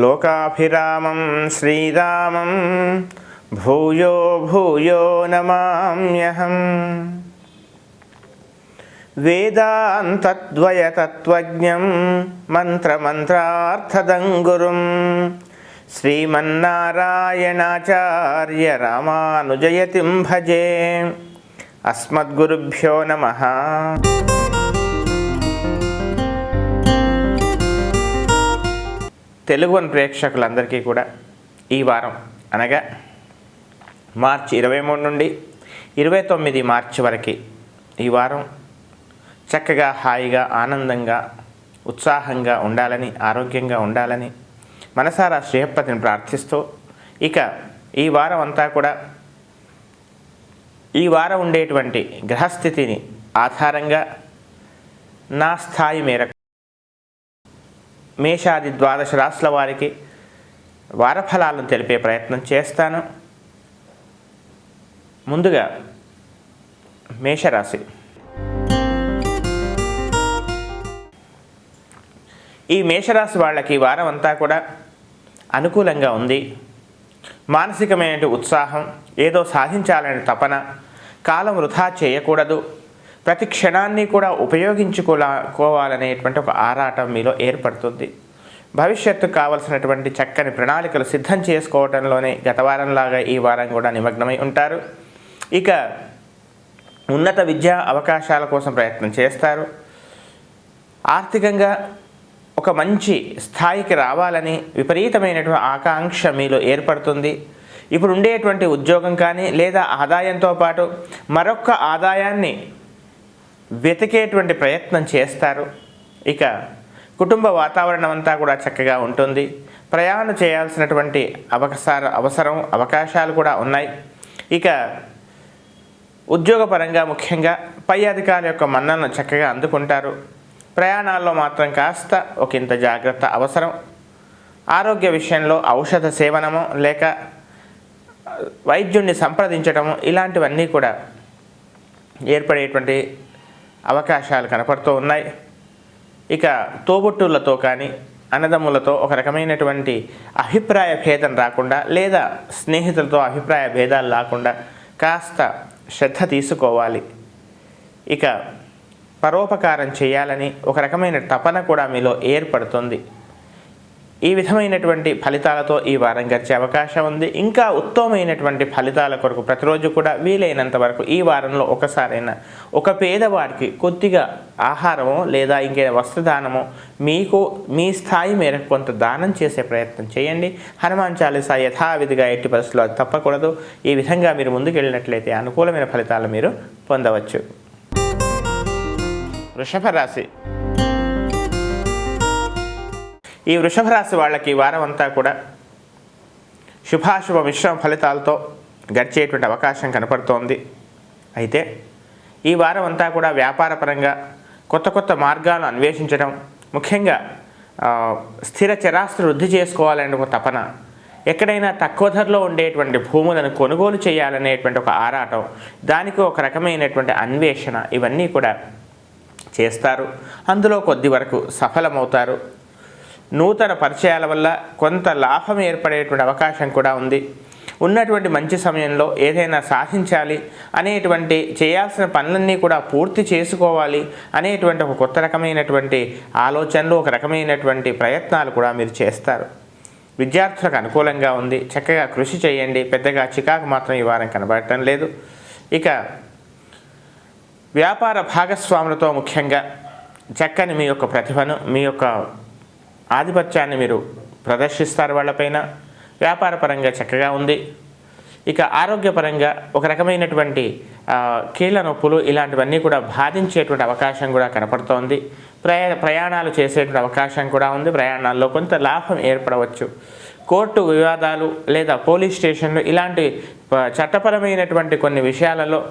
లోకాభిరామం శ్రీరామం భూయో భూయో నమామ్యహం. వేదాంతద్వయతత్వజ్ఞం మంత్రమంత్రార్థదం గురుం శ్రీమన్నారాయణాచార్య రామానుజయతిం భజే. అస్మద్గురుభ్యో నమః. తెలుగు వన్ ప్రేక్షకులందరికీ కూడా ఈ వారం అనగా మార్చి 23 నుండి 29 మార్చి వరకు ఈ వారం చక్కగా హాయిగా ఆనందంగా ఉత్సాహంగా ఉండాలని, ఆరోగ్యంగా ఉండాలని మనసారా శ్రీహప్పతిని ప్రార్థిస్తూ, ఇక ఈ వారం అంతా కూడా ఈ వారం ఉండేటువంటి గ్రహస్థితిని ఆధారంగా నా స్థాయి మేరకు మేషాది 12 రాశుల వారికి వారఫలాలను తెలిపే ప్రయత్నం చేస్తాను. ముందుగా మేషరాశి. ఈ మేషరాశి వాళ్ళకి ఈ వారం అంతా కూడా అనుకూలంగా ఉంది. మానసికమైన ఉత్సాహం, ఏదో సాధించాలనే తపన, కాలం వృధా చేయకూడదు, ప్రతి క్షణాన్ని కూడా ఉపయోగించుకోవాలనేటువంటి ఒక ఆరాటం మీలో ఏర్పడుతుంది. భవిష్యత్తుకు కావలసినటువంటి చక్కని ప్రణాళికలు సిద్ధం చేసుకోవడంలోనే గత వారంలాగా ఈ వారం కూడా నిమగ్నమై ఉంటారు. ఇక ఉన్నత విద్యా అవకాశాల కోసం ప్రయత్నం చేస్తారు. ఆర్థికంగా ఒక మంచి స్థాయికి రావాలని విపరీతమైనటువంటి ఆకాంక్ష మీలో ఏర్పడుతుంది. ఇప్పుడు ఉండేటువంటి ఉద్యోగం కానీ లేదా ఆదాయంతో పాటు మరొక ఆదాయాన్ని వెతికేటువంటి ప్రయత్నం చేస్తారు. ఇక కుటుంబ వాతావరణం అంతా కూడా చక్కగా ఉంటుంది. ప్రయాణం చేయాల్సినటువంటి అవకాశాలు కూడా ఉన్నాయి. ఇక ఉద్యోగపరంగా ముఖ్యంగా పై అధికారుల యొక్క మన్ననను చక్కగా అందుకుంటారు. ప్రయాణాల్లో మాత్రం కాస్త ఒకంత జాగ్రత్త అవసరం. ఆరోగ్య విషయంలో ఔషధ సేవనము లేక వైద్యుడిని సంప్రదించడము ఇలాంటివన్నీ కూడా ఏర్పడేటువంటి అవకాశాలు కనపడుతూ ఉన్నాయి. ఇక తోబుట్టులతో కానీ అన్నదమ్ములతో ఒక రకమైనటువంటి అభిప్రాయ భేదం రాకుండా లేదా స్నేహితులతో అభిప్రాయ భేదాలు రాకుండా కాస్త శ్రద్ధ తీసుకోవాలి. ఇక పరోపకారం చేయాలని ఒక రకమైన తపన కూడా మీలో ఏర్పడుతుంది. ఈ విధమైనటువంటి ఫలితాలతో ఈ వారం గడిచే అవకాశం ఉంది. ఇంకా ఉత్తమమైనటువంటి ఫలితాల కొరకు ప్రతిరోజు కూడా వీలైనంత వరకు ఈ వారంలో ఒకసారైనా ఒక పేదవాడికి కొద్దిగా ఆహారమో లేదా ఇంకేదో వస్త్రదానమో మీకు మీ స్థాయి మేరకు కొంత దానం చేసే ప్రయత్నం చేయండి. హనుమాన్ చాలీసా యథావిధిగా ఎట్టి పరిస్థితుల్లో అది తప్పకూడదు. ఈ విధంగా మీరు ముందుకెళ్ళినట్లయితే అనుకూలమైన ఫలితాలు మీరు పొందవచ్చు. వృషభ రాశి. ఈ వృషభ రాశి వాళ్ళకి వారం అంతా కూడా శుభాశుభ మిశ్రమ ఫలితాలతో గడిచేటువంటి అవకాశం కనపడుతోంది. అయితే ఈ వారం అంతా కూడా వ్యాపారపరంగా కొత్త కొత్త మార్గాలను అన్వేషించడం, ముఖ్యంగా స్థిర చరాస్తులు వృద్ధి చేసుకోవాలనే ఒక తపన, ఎక్కడైనా తక్కువ ధరలో ఉండేటువంటి భూములను కొనుగోలు చేయాలనేటువంటి ఒక ఆరాటం, దానికి ఒక రకమైనటువంటి అన్వేషణ ఇవన్నీ కూడా చేస్తారు. అందులో కొద్ది వరకు సఫలమవుతారు. నూతన పరిచయాల వల్ల కొంత లాభం ఏర్పడేటువంటి అవకాశం కూడా ఉంది. ఉన్నటువంటి మంచి సమయంలో ఏదైనా సాధించాలి అనేటువంటి చేయాల్సిన పనులన్నీ కూడా పూర్తి చేసుకోవాలి అనేటువంటి ఒక కొత్త రకమైనటువంటి ఆలోచనలు, ఒక రకమైనటువంటి ప్రయత్నాలు కూడా మీరు చేస్తారు. విద్యార్థులకు అనుకూలంగా ఉంది. చక్కగా కృషి చేయండి. పెద్దగా చికాకు మాత్రం ఈ వారం కనబడటం లేదు. ఇక వ్యాపార భాగస్వాములతో ముఖ్యంగా చక్కని మీ యొక్క ప్రతిభను, మీ యొక్క ఆధిపత్యాన్ని మీరు ప్రదర్శిస్తారు వాళ్ళపైన. వ్యాపారపరంగా చక్కగా ఉంది. ఇక ఆరోగ్యపరంగా ఒక రకమైనటువంటి కీళ్ళ నొప్పులు ఇలాంటివన్నీ కూడా బాధించేటువంటి అవకాశం కూడా కనపడుతోంది. ప్రయాణాలు చేసేటువంటి అవకాశం కూడా ఉంది. ప్రయాణాల్లో కొంత లాభం ఏర్పడవచ్చు. కోర్టు వివాదాలు లేదా పోలీస్ స్టేషన్లు ఇలాంటి చట్టపరమైనటువంటి కొన్ని విషయాలలో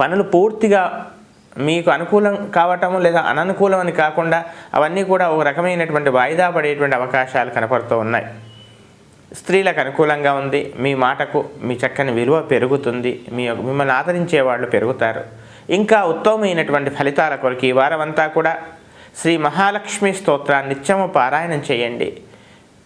పనులు పూర్తిగా మీకు అనుకూలం కావటము లేదా అననుకూలం అని కాకుండా అవన్నీ కూడా ఒక రకమైనటువంటి వాయిదా పడేటువంటి అవకాశాలు కనపడుతూ ఉన్నాయి. స్త్రీలకు అనుకూలంగా ఉంది. మీ మాటకు మీ చక్కని విలువ పెరుగుతుంది. మిమ్మల్ని ఆదరించే వాళ్ళు పెరుగుతారు. ఇంకా ఉత్తమమైనటువంటి ఫలితాల కొరకు ఈ వారం అంతా కూడా శ్రీ మహాలక్ష్మి స్తోత్రాన్ని నిత్యము పారాయణం చేయండి.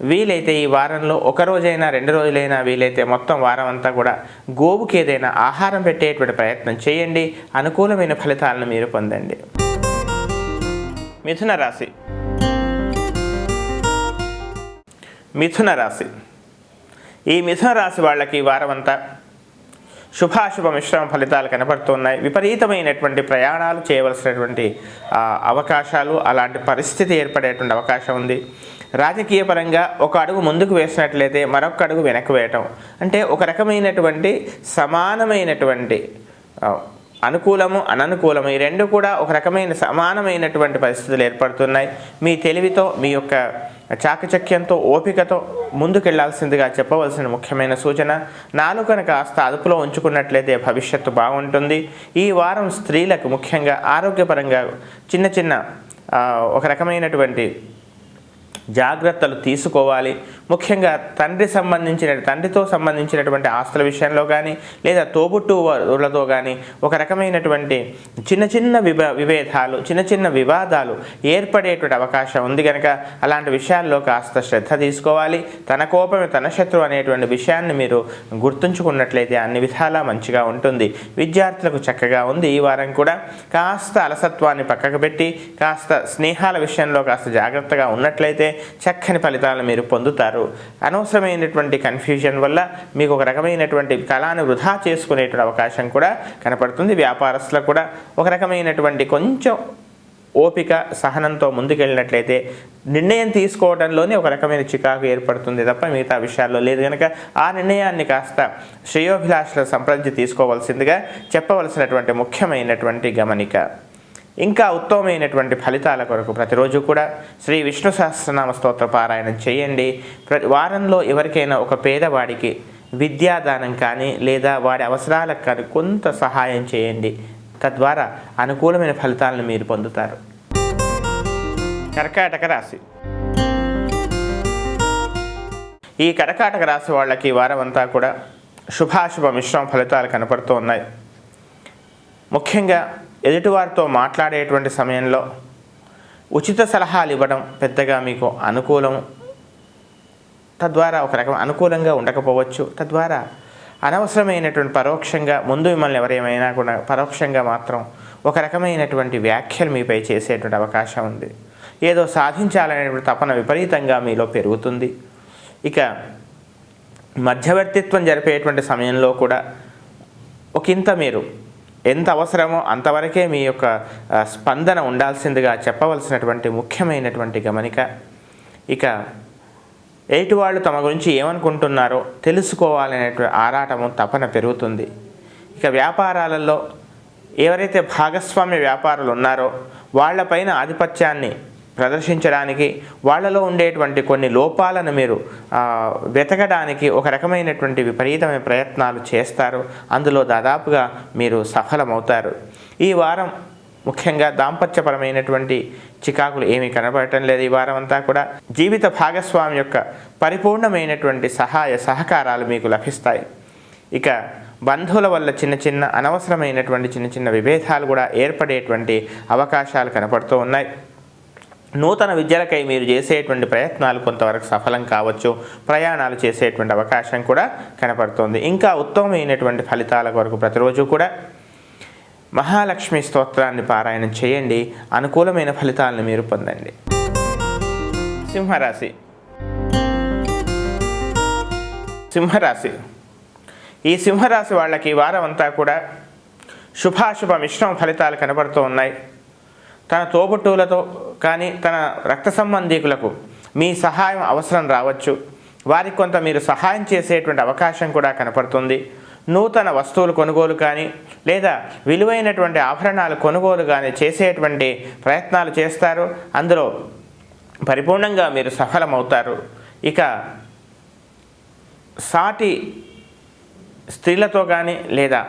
వీలైతే ఈ వారంలో ఒక రోజైనా 2 రోజులైనా వీలైతే మొత్తం వారం అంతా కూడా గోవుకి ఏదైనా ఆహారం పెట్టేటువంటి ప్రయత్నం చేయండి. అనుకూలమైన ఫలితాలను మీరు పొందండి. మిథున రాశి. మిథున రాశి. ఈ మిథున రాశి వాళ్ళకి ఈ వారం అంతా శుభాశుభ మిశ్రమ ఫలితాలు కనబడుతున్నాయి. విపరీతమైనటువంటి ప్రయాణాలు చేయవలసినటువంటి అవకాశాలు, అలాంటి పరిస్థితి ఏర్పడేటువంటి అవకాశం ఉంది. రాజకీయ పరంగా ఒక అడుగు ముందుకు వేసినట్లయితే మరొక అడుగు వెనక్కి వేయటం, అంటే ఒక రకమైనటువంటి సమానమైనటువంటి అనుకూలము అననుకూలము ఈ రెండు కూడా ఒక రకమైన సమానమైనటువంటి పరిస్థితులు ఏర్పడుతున్నాయి. మీ తెలివితో, మీ యొక్క చాకచక్యంతో, ఓపికతో ముందుకెళ్లాల్సిందిగా చెప్పవలసిన ముఖ్యమైన సూచన. నాలుకను కాస్త అదుపులో ఉంచుకున్నట్లయితే భవిష్యత్తు బాగుంటుంది. ఈ వారం స్త్రీలకు ముఖ్యంగా ఆరోగ్యపరంగా చిన్న చిన్న ఒక రకమైనటువంటి జాగ్రత్తలు తీసుకోవాలి. ముఖ్యంగా తండ్రితో సంబంధించినటువంటి ఆస్తుల విషయంలో కానీ, లేదా తోబుట్టువులతో కానీ ఒక రకమైనటువంటి చిన్న చిన్న విభేదాలు, చిన్న చిన్న వివాదాలు ఏర్పడేటువంటి అవకాశం ఉంది. కనుక అలాంటి విషయాల్లో కాస్త శ్రద్ధ తీసుకోవాలి. తన కోపమే తన శత్రువు అనేటువంటి విషయాన్ని మీరు గుర్తుంచుకున్నట్లయితే అన్ని విధాలా మంచిగా ఉంటుంది. విద్యార్థులకు చక్కగా ఉంది. ఈ వారం కూడా కాస్త అలసత్వాన్ని పక్కకు పెట్టి కాస్త స్నేహాల విషయంలో కాస్త జాగ్రత్తగా ఉన్నట్లయితే చక్కని ఫలితాలను మీరు పొందుతారు. అనవసరమైనటువంటి కన్ఫ్యూజన్ వల్ల మీకు ఒక రకమైనటువంటి కళాన్ని వృధా చేసుకునేటువంటి అవకాశం కూడా కనపడుతుంది. వ్యాపారస్తులకు కూడా ఒక రకమైనటువంటి కొంచెం ఓపిక, సహనంతో ముందుకెళ్ళినట్లయితే నిర్ణయం తీసుకోవడంలోనే ఒక రకమైన చికాకు ఏర్పడుతుంది తప్ప మిగతా విషయాల్లో లేదు. కనుక ఆ నిర్ణయాన్ని కాస్త శ్రేయోభిలాషుల సంప్రదించి తీసుకోవాల్సిందిగా చెప్పవలసినటువంటి ముఖ్యమైనటువంటి గమనిక. ఇంకా ఉత్తమమైనటువంటి ఫలితాల కొరకు ప్రతిరోజు కూడా శ్రీ విష్ణు సహస్రనామ స్తోత్ర పారాయణం చేయండి. వారంలో ఎవరికైనా ఒక పేదవాడికి విద్యాదానం కానీ లేదా వాడి అవసరాలకు కానీ కొంత సహాయం చేయండి. తద్వారా అనుకూలమైన ఫలితాలను మీరు పొందుతారు. కర్కాటక రాశి. ఈ కర్కాటక రాశి వాళ్ళకి వారం అంతా కూడా శుభాశుభ మిశ్రమ ఫలితాలు కనపడుతూ ఉన్నాయి. ముఖ్యంగా ఎదుటివారితో మాట్లాడేటువంటి సమయంలో ఉచిత సలహాలు ఇవ్వడం పెద్దగా మీకు అనుకూలం, తద్వారా ఒక రకం అనుకూలంగా ఉండకపోవచ్చు. తద్వారా అనవసరమైనటువంటి పరోక్షంగా ముందు మిమ్మల్ని ఎవరేమైనా కూడా పరోక్షంగా మాత్రం ఒక రకమైనటువంటి వ్యాఖ్యలు మీపై చేసేటువంటి అవకాశం ఉంది. ఏదో సాధించాలనేటువంటి తపన విపరీతంగా మీలో పెరుగుతుంది. ఇక మధ్యవర్తిత్వం జరిపేటువంటి సమయంలో కూడా ఒకంత మీరు ఎంత అవసరమో అంతవరకే మీ యొక్క స్పందన ఉండాల్సిందిగా చెప్పవలసినటువంటి ముఖ్యమైనటువంటి గమనిక. ఇక ఎయిటి వాళ్ళు తమ గురించి ఏమనుకుంటున్నారో తెలుసుకోవాలనేటువంటి ఆరాటము, తపన పెరుగుతుంది. ఇక వ్యాపారాలలో ఎవరైతే భాగస్వామ్య వ్యాపారులు ఉన్నారో వాళ్ళపైన ఆధిపత్యాన్ని ప్రదర్శించడానికి, వాళ్ళలో ఉండేటువంటి కొన్ని లోపాలను మీరు వెతకడానికి ఒక రకమైనటువంటి విపరీతమైన ప్రయత్నాలు చేస్తారు. అందులో దాదాపుగా మీరు సఫలమవుతారు. ఈ వారం ముఖ్యంగా దాంపత్యపరమైనటువంటి చికాకులు ఏమీ కనబడటం లేదు. ఈ వారం అంతా కూడా జీవిత భాగస్వామి యొక్క పరిపూర్ణమైనటువంటి సహాయ సహకారాలు మీకు లభిస్తాయి. ఇక బంధువుల వల్ల చిన్న చిన్న అనవసరమైనటువంటి చిన్న చిన్న విభేదాలు కూడా ఏర్పడేటువంటి అవకాశాలు కనపడుతూ ఉన్నాయి. నూతన విద్యలకై మీరు చేసేటువంటి ప్రయత్నాలు కొంతవరకు సఫలం కావచ్చు. ప్రయాణాలు చేసేటువంటి అవకాశం కూడా కనపడుతుంది. ఇంకా ఉత్తమమైనటువంటి ఫలితాల కొరకు ప్రతిరోజు కూడా మహాలక్ష్మి స్తోత్రాన్ని పారాయణం చేయండి. అనుకూలమైన ఫలితాలను మీరు పొందండి. సింహరాశి. సింహరాశి. ఈ సింహరాశి వాళ్ళకి ఈ వారం అంతా కూడా శుభాశుభ మిశ్రమ ఫలితాలు కనబడుతూ ఉన్నాయి. తన తోబుట్టువులతో కానీ తన రక్త సంబంధీకులకు మీ సహాయం అవసరం రావచ్చు. వారికి కొంత మీరు సహాయం చేసేటువంటి అవకాశం కూడా కనపడుతుంది. నూతన వస్తువులు కొనుగోలు కానీ లేదా విలువైనటువంటి ఆభరణాలు కొనుగోలు కానీ చేసేటువంటి ప్రయత్నాలు చేస్తారు. అందులో పరిపూర్ణంగా మీరు సఫలమవుతారు. ఇక సాటి స్త్రీలతో కానీ లేదా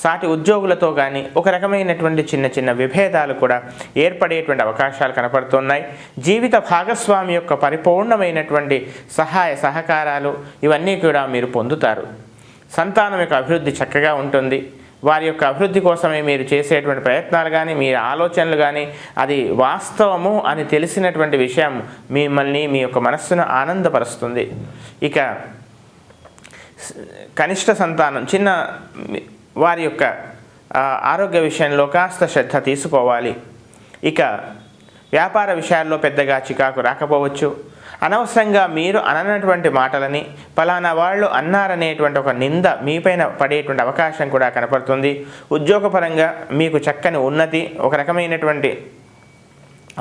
సాటి ఉద్యోగులతో కానీ ఒక రకమైనటువంటి చిన్న చిన్న విభేదాలు కూడా ఏర్పడేటువంటి అవకాశాలు కనపడుతున్నాయి. జీవిత భాగస్వామి యొక్క పరిపూర్ణమైనటువంటి సహాయ సహకారాలు ఇవన్నీ కూడా మీరు పొందుతారు. సంతానం యొక్క అభివృద్ధి చక్కగా ఉంటుంది. వారి యొక్క అభివృద్ధి కోసమే మీరు చేసేటువంటి ప్రయత్నాలు కానీ మీ ఆలోచనలు కానీ అది వాస్తవము అని తెలిసినటువంటి విషయం మిమ్మల్ని మీ యొక్క మనస్సును ఆనందపరుస్తుంది. ఇక కనిష్ట సంతానం చిన్న వారి యొక్క ఆరోగ్య విషయంలో కాస్త శ్రద్ధ తీసుకోవాలి. ఇక వ్యాపార విషయాల్లో పెద్దగా చికాకు రాకపోవచ్చు. అనవసరంగా మీరు అననటువంటి మాటలని పలానా వాళ్ళు అన్నారనేటువంటి ఒక నింద మీపైన పడేటువంటి అవకాశం కూడా కనపడుతుంది. ఉద్యోగపరంగా మీకు చక్కని ఉన్నతి, ఒక రకమైనటువంటి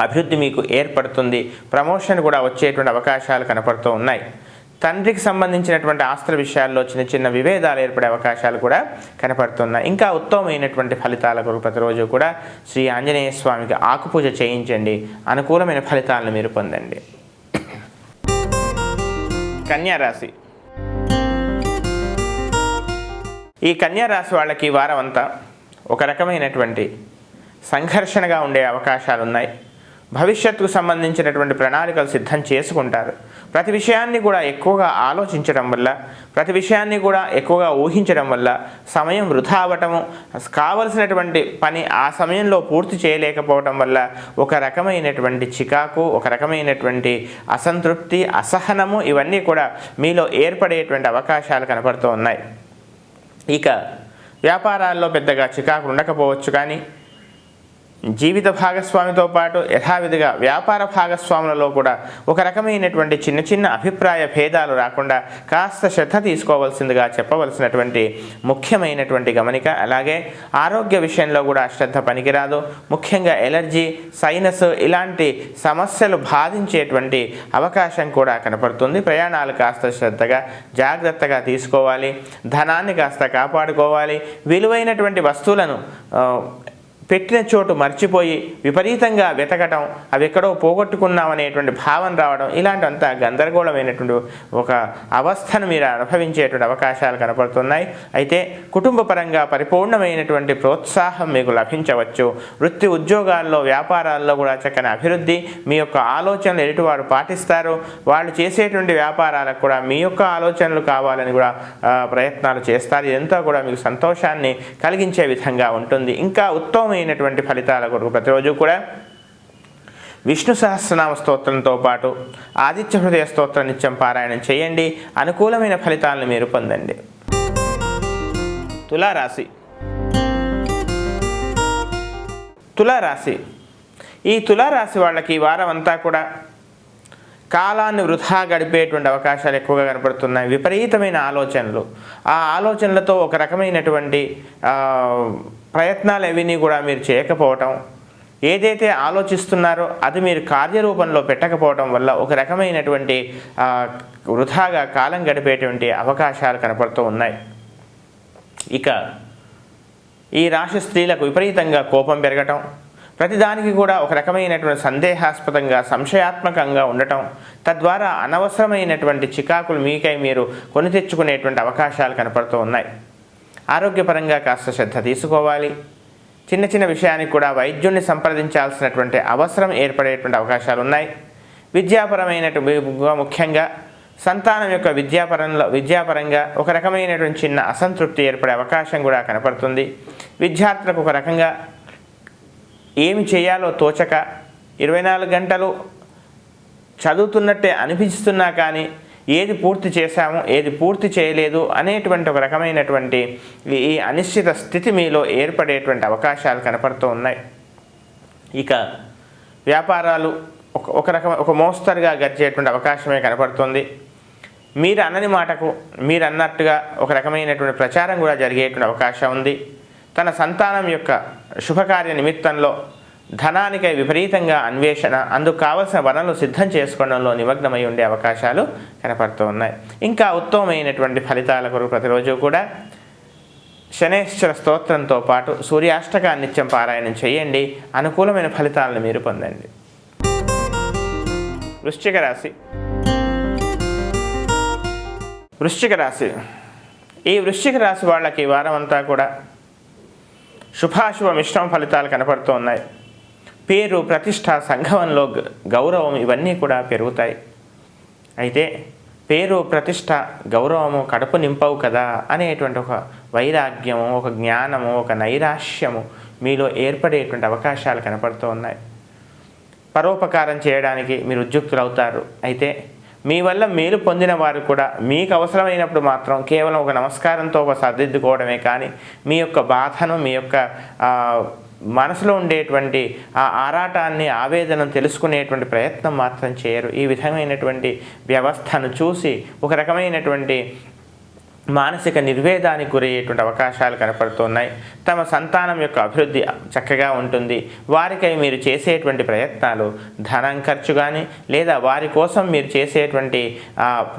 అభివృద్ధి మీకు ఏర్పడుతుంది. ప్రమోషన్ కూడా వచ్చేటువంటి అవకాశాలు కనపడుతూ ఉన్నాయి. తండ్రికి సంబంధించినటువంటి ఆస్తుల విషయాల్లో చిన్న చిన్న విభేదాలు ఏర్పడే అవకాశాలు కూడా కనపడుతున్నాయి. ఇంకా ఉత్తమమైనటువంటి ఫలితాల కొరకు ప్రతిరోజు కూడా శ్రీ ఆంజనేయ స్వామికి ఆకుపూజ చేయించండి. అనుకూలమైన ఫలితాలను మీరు పొందండి. కన్యా రాశి. ఈ కన్యా రాశి వాళ్ళకి ఈ వారం అంతా ఒక రకమైనటువంటి సంఘర్షణగా ఉండే అవకాశాలు ఉన్నాయి. భవిష్యత్తుకు సంబంధించినటువంటి ప్రణాళికలు సిద్ధం చేసుకుంటారు. ప్రతి విషయాన్ని కూడా ఎక్కువగా ఆలోచించడం వల్ల, ప్రతి విషయాన్ని కూడా ఎక్కువగా ఊహించడం వల్ల సమయం వృధా అవ్వటము, కావలసినటువంటి పని ఆ సమయంలో పూర్తి చేయలేకపోవటం వల్ల ఒక రకమైనటువంటి చికాకు, ఒక రకమైనటువంటి అసంతృప్తి, అసహనము ఇవన్నీ కూడా మీలో ఏర్పడేటువంటి అవకాశాలు కనపడుతూ ఉన్నాయి. ఇక వ్యాపారాల్లో పెద్దగా చికాకు ఉండకపోవచ్చు, కానీ జీవిత భాగస్వామితో పాటు యథావిధిగా వ్యాపార భాగస్వాములలో కూడా ఒక రకమైనటువంటి చిన్న చిన్న అభిప్రాయ భేదాలు రాకుండా కాస్త శ్రద్ధ తీసుకోవాల్సిందిగా చెప్పవలసినటువంటి ముఖ్యమైనటువంటి గమనిక. అలాగే ఆరోగ్య విషయంలో కూడా శ్రద్ధ పనికిరాదు. ముఖ్యంగా ఎలర్జీ, సైనస్ ఇలాంటి సమస్యలు బాధించేటువంటి అవకాశం కూడా కనపడుతుంది. ప్రయాణాలు కాస్త శ్రద్ధగా జాగ్రత్తగా తీసుకోవాలి. ధనాన్ని కాస్త కాపాడుకోవాలి. విలువైనటువంటి వస్తువులను పెట్టిన చోటు మర్చిపోయి విపరీతంగా వెతకటం, అవి ఎక్కడో పోగొట్టుకున్నామనేటువంటి భావన రావడం, ఇలాంటివంతా గందరగోళమైనటువంటి ఒక అవస్థను మీరు అనుభవించేటువంటి అవకాశాలు కనపడుతున్నాయి. అయితే కుటుంబ పరంగా పరిపూర్ణమైనటువంటి ప్రోత్సాహం మీకు లభించవచ్చు. వృత్తి ఉద్యోగాల్లో, వ్యాపారాల్లో కూడా చక్కని అభివృద్ధి, మీ యొక్క ఆలోచనలు ఎదుటివారు పాటిస్తారు. వాళ్ళు చేసేటువంటి వ్యాపారాలకు కూడా మీ యొక్క ఆలోచనలు కావాలని కూడా ప్రయత్నాలు చేస్తారు. ఇదంతా కూడా మీకు సంతోషాన్ని కలిగించే విధంగా ఉంటుంది. ఇంకా ఉత్తమమైనటువంటి ఫలితాల కొరకు ప్రతిరోజు కూడా విష్ణు సహస్రనామ స్తోత్రంతో పాటు ఆదిత్య హృదయ స్తోత్రం నిత్యం పారాయణం చేయండి. అనుకూలమైన ఫలితాలను మీరు పొందండి. తులారాశి. తులారాశి. ఈ తులారాశి వాళ్ళకి ఈ వారం అంతా కూడా కాలాన్ని వృధా గడిపేటువంటి అవకాశాలు ఎక్కువగా కనపడుతున్నాయి. విపరీతమైన ఆలోచనలు, ఆ ఆలోచనలతో ఒక రకమైనటువంటి ప్రయత్నాలు ఏవీ కూడా మీరు చేయకపోవటం, ఏదైతే ఆలోచిస్తున్నారో అది మీరు కార్యరూపంలో పెట్టకపోవటం వల్ల ఒక రకమైనటువంటి వృధాగా కాలం గడిపేటువంటి అవకాశాలు కనపడుతూ ఉన్నాయి. ఇక ఈ రాశి స్త్రీలకు విపరీతంగా కోపం పెరగటం, ప్రతిదానికి కూడా ఒక రకమైనటువంటి సందేహాస్పదంగా, సంశయాత్మకంగా ఉండటం, తద్వారా అనవసరమైనటువంటి చికాకులు మీకై మీరు కొని తెచ్చుకునేటువంటి అవకాశాలు కనపడుతూ ఉన్నాయి. ఆరోగ్యపరంగా కాస్త శ్రద్ధ తీసుకోవాలి. చిన్న చిన్న విషయానికి కూడా వైద్యుడిని సంప్రదించాల్సినటువంటి అవసరం ఏర్పడేటువంటి అవకాశాలు ఉన్నాయి. విద్యాపరమైనటువంటి ముఖ్యంగా సంతానం యొక్క విద్యాపరంగా ఒక రకమైనటువంటి చిన్న అసంతృప్తి ఏర్పడే అవకాశం కూడా కనపడుతుంది. విద్యార్థులకు ఒక రకంగా ఏమి చేయాలో తోచక 24 గంటలు చదువుతున్నట్టే అనిపిస్తున్నా కానీ ఏది పూర్తి చేశాము, ఏది పూర్తి చేయలేదు అనేటువంటి ఒక రకమైనటువంటి ఈ అనిశ్చిత స్థితి మీలో ఏర్పడేటువంటి అవకాశాలు కనపడుతూ ఉన్నాయి. ఇక వ్యాపారాలు ఒక మోస్తరుగా గడిచేటువంటి అవకాశమే కనపడుతుంది. మీరు అన్నని మాటకు మీరు అన్నట్టుగా ఒక రకమైనటువంటి ప్రచారం కూడా జరిగేటువంటి అవకాశం ఉంది. తన సంతానం యొక్క శుభకార్య నిమిత్తంలో ధనానికై విపరీతంగా అన్వేషణ, అందుకు కావలసిన వనరులు సిద్ధం చేసుకోవడంలో నిమగ్నమై ఉండే అవకాశాలు కనపడుతూ ఉన్నాయి. ఇంకా ఉత్తమమైనటువంటి ఫలితాల కొరకు ప్రతిరోజు కూడా శనేశ్వర స్తోత్రంతో పాటు సూర్యాష్టకాన్ని నిత్యం పారాయణం చేయండి. అనుకూలమైన ఫలితాలను మీరు పొందండి. వృశ్చిక రాశి. వృశ్చిక రాశి. ఈ వృశ్చిక రాశి వాళ్ళకి వారం అంతా కూడా శుభాశుభ మిశ్రమ ఫలితాలు కనపడుతూ ఉన్నాయి. పేరు, ప్రతిష్ట, సంఘంలో గౌరవం ఇవన్నీ కూడా పెరుగుతాయి. అయితే పేరు, ప్రతిష్ట, గౌరవము కడుపు నింపవు కదా అనేటువంటి ఒక వైరాగ్యము, ఒక జ్ఞానము, ఒక నైరాశ్యము మీలో ఏర్పడేటువంటి అవకాశాలు కనపడుతూ ఉన్నాయి. పరోపకారం చేయడానికి మీరు ఉద్యుక్తులవుతారు. అయితే మీ వల్ల మేలు పొందిన వారు కూడా మీకు అవసరమైనప్పుడు మాత్రం కేవలం ఒక నమస్కారంతో ఒక సర్దిద్దుకోవడమే కానీ మీ యొక్క బాధను, మీ యొక్క మనసులో ఉండేటువంటి ఆ ఆరాటాన్ని, ఆవేదనను తెలుసుకునేటువంటి ప్రయత్నం మాత్రం చేయరు. ఈ విధమైనటువంటి వ్యవస్థను చూసి ఒక రకమైనటువంటి మానసిక నిర్వేదానికి గురయ్యేటువంటి అవకాశాలు కనపడుతున్నాయి. తమ సంతానం యొక్క అభివృద్ధి చక్కగా ఉంటుంది. వారికై మీరు చేసేటువంటి ప్రయత్నాలు ధనం ఖర్చు కానీ లేదా వారి కోసం మీరు చేసేటువంటి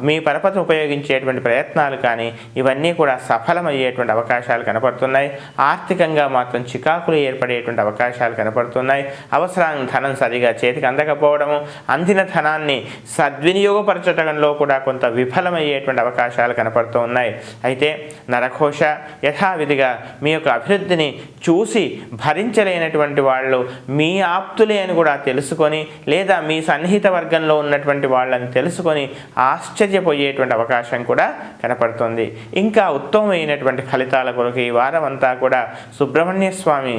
మీ పరపతి ఉపయోగించేటువంటి ప్రయత్నాలు కానీ ఇవన్నీ కూడా సఫలమయ్యేటువంటి అవకాశాలు కనపడుతున్నాయి. ఆర్థికంగా మాత్రం చికాకులు ఏర్పడేటువంటి అవకాశాలు కనపడుతున్నాయి. అవసరానికి ధనం సరిగా చేతికి అందకపోవడము, అందిన ధనాన్ని సద్వినియోగపరచడంలో కూడా కొంత విఫలమయ్యేటువంటి అవకాశాలు కనపడుతూ ఉన్నాయి. అయితే నరఘోష యథావిధిగా మీ యొక్క అభివృద్ధిని చూసి భరించలేనటువంటి వాళ్ళు మీ ఆప్తులే అని కూడా తెలుసుకొని లేదా మీ సన్నిహిత వర్గంలో ఉన్నటువంటి వాళ్ళని తెలుసుకొని ఆశ్చర్యపోయేటువంటి అవకాశం కూడా కనపడుతుంది. ఇంకా ఉత్తమమైనటువంటి ఫలితాల కొరకు ఈ వారం అంతా కూడా సుబ్రహ్మణ్య స్వామి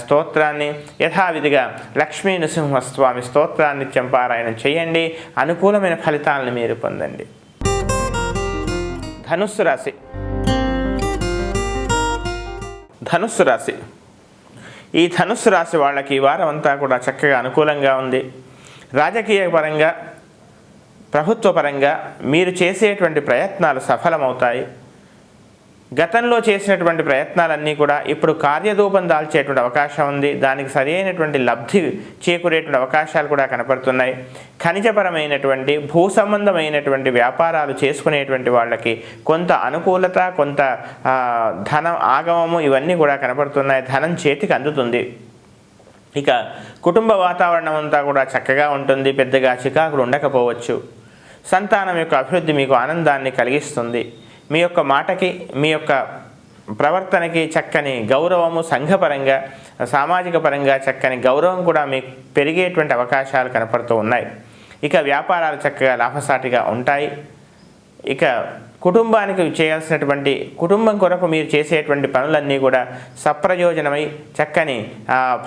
స్తోత్రాన్ని యథావిధిగా లక్ష్మీ నృసింహస్వామి స్తోత్రాన్ని పారాయణం చేయండి. అనుకూలమైన ఫలితాలను మీరు పొందండి. ధనుస్సు రాశి. ధనుస్సు రాశి ఈ ధనుస్సు రాశి వాళ్ళకి ఈ వారం అంతా కూడా చక్కగా అనుకూలంగా ఉంది. రాజకీయ పరంగా, ప్రభుత్వ పరంగా మీరు చేసేటువంటి ప్రయత్నాలు సఫలమవుతాయి. గతంలో చేసినటువంటి ప్రయత్నాలన్నీ కూడా ఇప్పుడు కార్యరూపం దాల్చేటువంటి అవకాశం ఉంది. దానికి సరి అయినటువంటి లబ్ధి చేకూరేటువంటి అవకాశాలు కూడా కనపడుతున్నాయి. ఖనిజపరమైనటువంటి భూ సంబంధమైనటువంటి వ్యాపారాలు చేసుకునేటువంటి వాళ్ళకి కొంత అనుకూలత, కొంత ధనం ఆగమము ఇవన్నీ కూడా కనపడుతున్నాయి. ధనం చేతికి అందుతుంది. ఇక కుటుంబ వాతావరణం అంతా కూడా చక్కగా ఉంటుంది. పెద్దగా చికాకులు ఉండకపోవచ్చు. సంతానం యొక్క అభివృద్ధి మీకు ఆనందాన్ని కలిగిస్తుంది. మీ యొక్క మాటకి, మీ యొక్క ప్రవర్తనకి చక్కని గౌరవము, సంఘపరంగా సామాజిక పరంగా చక్కని గౌరవం కూడా మీకు పెరిగేటువంటి అవకాశాలు కనపడుతూ ఉన్నాయి. ఇక వ్యాపారాలు చక్కగా లాభసాటిగా ఉంటాయి. ఇక కుటుంబానికి చేయాల్సినటువంటి కుటుంబం కొరకు మీరు చేసేటువంటి పనులన్నీ కూడా సప్రయోజనమై చక్కని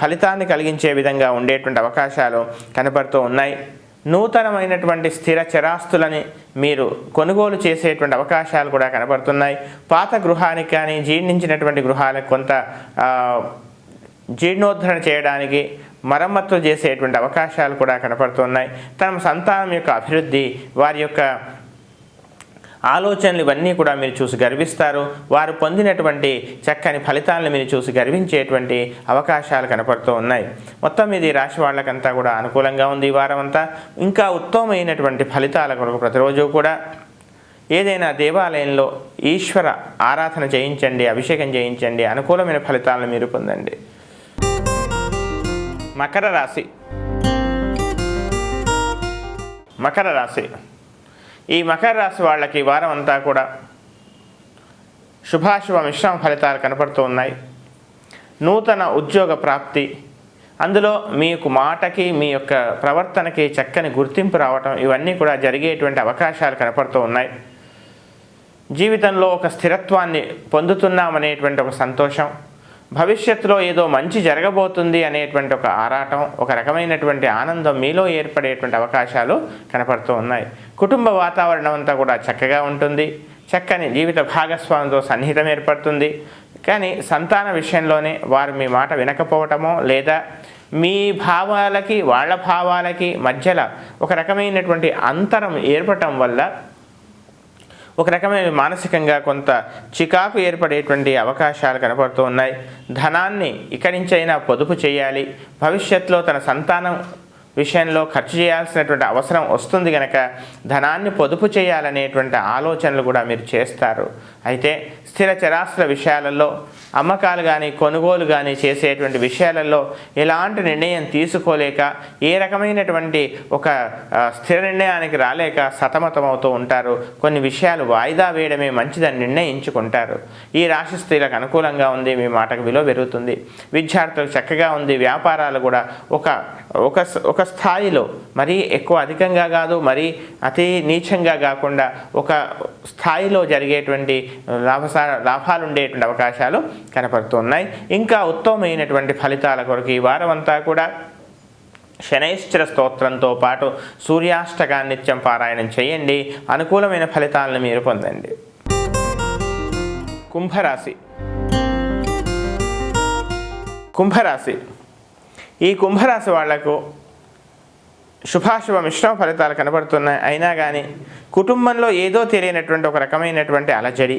ఫలితాన్ని కలిగించే విధంగా ఉండేటువంటి అవకాశాలు కనపడుతూ ఉన్నాయి. నూతనమైనటువంటి స్థిర చరాస్తులని మీరు కొనుగోలు చేసేటువంటి అవకాశాలు కూడా కనపడుతున్నాయి. పాత గృహానికి కానీ, జీర్ణించినటువంటి గృహాలకు కొంత జీర్ణోద్ధరణ చేయడానికి మరమ్మతులు చేసేటువంటి అవకాశాలు కూడా కనపడుతున్నాయి. తమ సంతానం యొక్క అభివృద్ధి, వారి యొక్క ఆలోచనలు ఇవన్నీ కూడా మీరు చూసి గర్విస్తారు. వారు పొందినటువంటి చక్కని ఫలితాలను మీరు చూసి గర్వించేటువంటి అవకాశాలు కనపడుతూ ఉన్నాయి. మొత్తం మీద ఈ రాశి వాళ్ళకంతా కూడా అనుకూలంగా ఉంది. ఈ వారం అంతా ఇంకా ఉత్తమమైనటువంటి ఫలితాల కొరకు ప్రతిరోజు కూడా ఏదైనా దేవాలయంలో ఈశ్వర ఆరాధన చేయించండి, అభిషేకం చేయించండి. అనుకూలమైన ఫలితాలను మీరు పొందండి. మకర రాశి. మకర రాశి ఈ మకర రాశి వాళ్ళకి ఈ వారం అంతా కూడా శుభాశుభ మిశ్రమ ఫలితాలు కనపడుతూ ఉన్నాయి. నూతన ఉద్యోగ ప్రాప్తి, అందులో మీకు మాటకి, మీ యొక్క ప్రవర్తనకి చక్కని గుర్తింపు రావటం ఇవన్నీ కూడా జరిగేటువంటి అవకాశాలు కనపడుతూ ఉన్నాయి. జీవితంలో ఒక స్థిరత్వాన్ని పొందుతున్నామనేటువంటి ఒక సంతోషం, భవిష్యత్తులో ఏదో మంచి జరగబోతుంది అనేటువంటి ఒక ఆరాటం, ఒక రకమైనటువంటి ఆనందం మీలో ఏర్పడేటువంటి అవకాశాలు కనపడుతూ ఉన్నాయి. కుటుంబ వాతావరణం అంతా కూడా చక్కగా ఉంటుంది. చక్కని జీవిత భాగస్వామితో సన్నిహితం ఏర్పడుతుంది. కానీ సంతాన విషయంలోనే వారు మీ మాట వినకపోవటమో లేదా మీ భావాలకి వాళ్ళ భావాలకి మధ్యలో ఒక రకమైనటువంటి అంతరం ఏర్పడటం వల్ల ఒక రకమైన మానసికంగా కొంత చికాకు ఏర్పడేటువంటి అవకాశాలు కనపడుతూ ఉన్నాయి. ధనాన్ని ఇక్కడి నుంచైనా పొదుపు చేయాలి. భవిష్యత్తులో తన సంతానం విషయంలో ఖర్చు చేయాల్సినటువంటి అవసరం వస్తుంది కనుక ధనాన్ని పొదుపు చేయాలనేటువంటి ఆలోచనలు కూడా మీరు చేస్తారు. అయితే స్థిర చరాస్తుల విషయాలలో అమ్మకాలు కానీ, కొనుగోలు కానీ చేసేటువంటి విషయాలలో ఎలాంటి నిర్ణయం తీసుకోలేక, ఏ రకమైనటువంటి ఒక స్థిర నిర్ణయానికి రాలేక సతమతమవుతూ ఉంటారు. కొన్ని విషయాలు వాయిదా వేయడమే మంచిదని నిర్ణయించుకుంటారు. ఈ రాశి స్త్రీలకు అనుకూలంగా ఉంది. మీ మాటకు విలువ పెరుగుతుంది. విద్యార్థులకు చక్కగా ఉంది. వ్యాపారాలు కూడా ఒక ఒక స్థాయిలో మరీ ఎక్కువ అధికంగా కాదు, మరీ అతి నీచంగా కాకుండా ఒక స్థాయిలో జరిగేటువంటి లాభాలు ఉండేటువంటి అవకాశాలు కనపడుతున్నాయి. ఇంకా ఉత్తమమైనటువంటి ఫలితాల కొరకు ఈ వారం అంతా కూడా శనైశ్చర స్తోత్రంతో పాటు సూర్యాష్టకాన్ని నిత్యం పారాయణం చేయండి. అనుకూలమైన ఫలితాలను మీరు పొందండి. కుంభరాశి ఈ కుంభరాశి వాళ్లకు శుభాశుభ మిశ్రమ ఫలితాలు కనబడుతున్నాయి. అయినా కానీ కుటుంబంలో ఏదో తెలియనటువంటి ఒక రకమైనటువంటి అలజడి,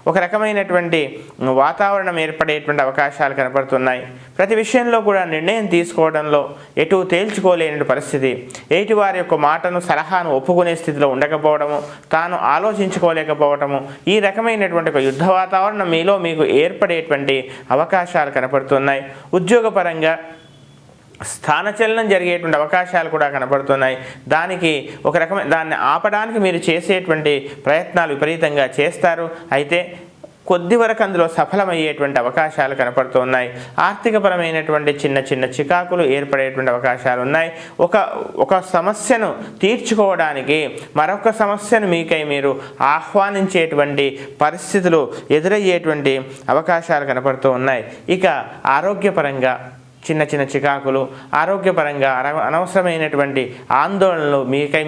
ఒక రకమైనటువంటి వాతావరణం ఏర్పడేటువంటి అవకాశాలు కనపడుతున్నాయి. ప్రతి విషయంలో కూడా నిర్ణయం తీసుకోవడంలో ఎటు తేల్చుకోలేని పరిస్థితి, ఎటు వారి యొక్క మాటను సలహాను ఒప్పుకునే స్థితిలో ఉండకపోవడము, తాను ఆలోచించుకోలేకపోవడము, ఈ రకమైనటువంటి ఒక యుద్ధ వాతావరణం మీకు ఏర్పడేటువంటి అవకాశాలు కనపడుతున్నాయి. ఉద్యోగపరంగా స్థానచలనం జరిగేటువంటి అవకాశాలు కూడా కనబడుతున్నాయి. దానికి ఒక రకమైన దాన్ని ఆపడానికి మీరు చేసేటువంటి ప్రయత్నాలు విపరీతంగా చేస్తారు. అయితే కొద్ది వరకు అందులో సఫలమయ్యేటువంటి అవకాశాలు కనపడుతున్నాయి. ఆర్థికపరమైనటువంటి చిన్న చిన్న చికాకులు ఏర్పడేటువంటి అవకాశాలు ఉన్నాయి. ఒక సమస్యను తీర్చుకోవడానికి మరొక సమస్యను మీరు ఆహ్వానించేటువంటి పరిస్థితులు ఎదురయ్యేటువంటి అవకాశాలు కనపడుతూ ఉన్నాయి. ఇక ఆరోగ్యపరంగా చిన్న చిన్న చికాకులు, ఆరోగ్యపరంగా అనవసరమైనటువంటి ఆందోళనలు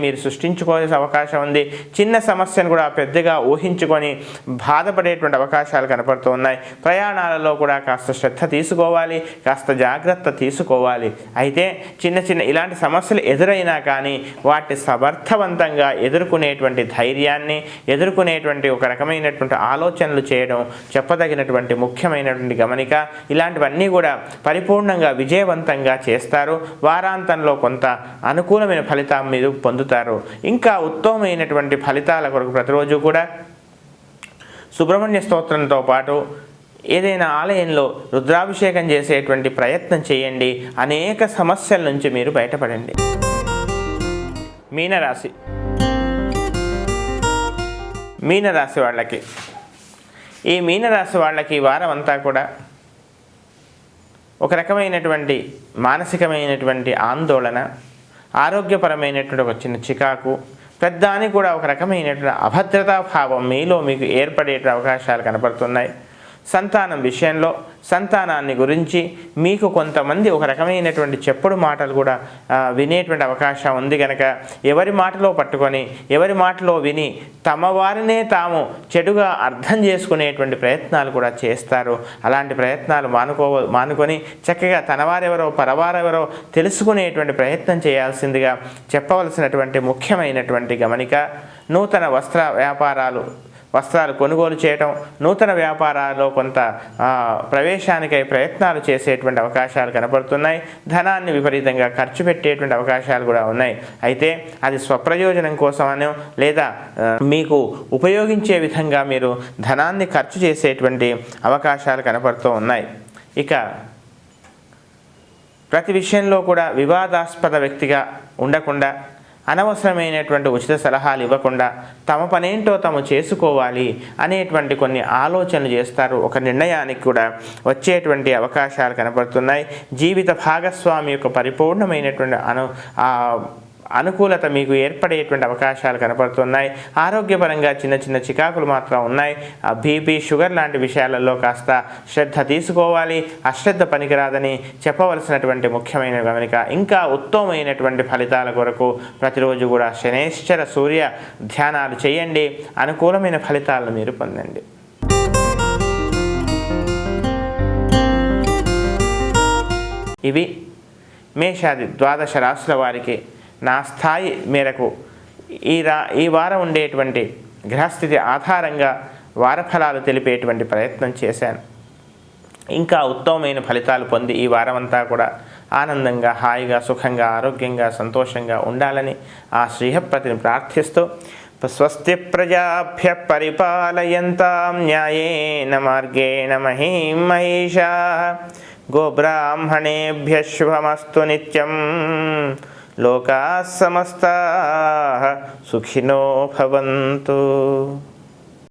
మీరు సృష్టించుకోవాల్సిన అవకాశం ఉంది. చిన్న సమస్యను కూడా పెద్దగా ఊహించుకొని బాధపడేటువంటి అవకాశాలు కనపడుతూ ఉన్నాయి. ప్రయాణాలలో కూడా కాస్త శ్రద్ధ తీసుకోవాలి, కాస్త జాగ్రత్త తీసుకోవాలి. అయితే చిన్న ఇలాంటి సమస్యలు ఎదురైనా కానీ వాటి సమర్థవంతంగా ఎదుర్కొనేటువంటి ధైర్యాన్ని, ఎదుర్కొనేటువంటి ఒక రకమైనటువంటి ఆలోచనలు చేయడం చెప్పదగినటువంటి ముఖ్యమైనటువంటి గమనిక. ఇలాంటివన్నీ కూడా పరిపూర్ణంగా విజయవంతంగా చేస్తారు. వారాంతంలో కొంత అనుకూలమైన ఫలితం మీరు పొందుతారు. ఇంకా ఉత్తమమైనటువంటి ఫలితాల కొరకు ప్రతిరోజు కూడా సుబ్రహ్మణ్య స్తోత్రంతో పాటు ఏదైనా ఆలయంలో రుద్రాభిషేకం చేసేటువంటి ప్రయత్నం చేయండి. అనేక సమస్యల నుంచి మీరు బయటపడండి. మీనరాశి వాళ్ళకి ఈ మీనరాశి వాళ్ళకి వారం అంతా కూడా ఒక రకమైనటువంటి మానసికమైనటువంటి ఆందోళన, ఆరోగ్యపరమైనటువంటి ఒక చిన్న చికాకు, పెద్దాని కూడా ఒక రకమైనటువంటి అభద్రతా భావం మీకు ఏర్పడే అవకాశాలు కనపడుతున్నాయి. సంతానం విషయంలో సంతానాన్ని గురించి మీకు కొంతమంది ఒక రకమైనటువంటి చెప్పుడు మాటలు కూడా వినేటువంటి అవకాశం ఉంది. కనుక ఎవరి మాటలో పట్టుకొని, ఎవరి మాటలో విని తమ వారినే తాము చెడుగా అర్థం చేసుకునేటువంటి ప్రయత్నాలు కూడా చేస్తారు. అలాంటి ప్రయత్నాలు మానుకొని చక్కగా తనవారెవరో పరవారెవరో తెలుసుకునేటువంటి ప్రయత్నం చేయాల్సిందిగా చెప్పవలసినటువంటి ముఖ్యమైనటువంటి గమనిక. నూతన వస్త్రాలు కొనుగోలు చేయటం, నూతన వ్యాపారాల్లో కొంత ప్రవేశానికై ప్రయత్నాలు చేసేటువంటి అవకాశాలు కనపడుతున్నాయి. ధనాన్ని విపరీతంగా ఖర్చు పెట్టేటువంటి అవకాశాలు కూడా ఉన్నాయి. అయితే అది స్వప్రయోజనం కోసమనో లేదా మీకు ఉపయోగించే విధంగా మీరు ధనాన్ని ఖర్చు చేసేటువంటి అవకాశాలు కనపడుతూ ఉన్నాయి. ఇక ప్రతి విషయంలో కూడా వివాదాస్పద వ్యక్తిగా ఉండకుండా, అనవసరమైనటువంటి ఉచిత సలహాలు ఇవ్వకుండా తమ పనేంటో తాము చేసుకోవాలి అనేటువంటి కొన్ని ఆలోచనలు చేస్తారు. ఒక నిర్ణయానికి కూడా వచ్చేటువంటి అవకాశాలు కనపడుతున్నాయి. జీవిత భాగస్వామి యొక్క పరిపూర్ణమైనటువంటి అనుకూలత మీకు ఏర్పడేటువంటి అవకాశాలు కనపడుతున్నాయి. ఆరోగ్యపరంగా చిన్న చికాకులు మాత్రం ఉన్నాయి. బీపీ, షుగర్ లాంటి విషయాలలో కాస్త శ్రద్ధ తీసుకోవాలి. అశ్రద్ధ పనికిరాదని చెప్పవలసినటువంటి ముఖ్యమైన గమనిక. ఇంకా ఉత్తమమైనటువంటి ఫలితాల కొరకు ప్రతిరోజు కూడా శనైశ్చర సూర్య ధ్యానాలు చేయండి. అనుకూలమైన ఫలితాలను మీరు పొందండి. ఇవి మేషాది ద్వాదశ రాశుల వారికి నా స్థాయి మేరకు ఈ వారం ఉండేటువంటి గ్రహస్థితి ఆధారంగా వారఫలాలు తెలిపేటువంటి ప్రయత్నం చేశాను. ఇంకా ఉత్తమమైన ఫలితాలు పొంది ఈ వారం అంతా కూడా ఆనందంగా, హాయిగా, సుఖంగా, ఆరోగ్యంగా, సంతోషంగా ఉండాలని ఆ శ్రీహపతిని ప్రార్థిస్తూ స్వస్తి ప్రజాభ్య పరిపాలయంతాం న్యాయేన మార్గేణ మహీం మహిషాః గోబ్రాహ్మణేభ్యః శుభమస్తు నిత్యం. లోకాః సమస్తాః సుఖినో భవంతు.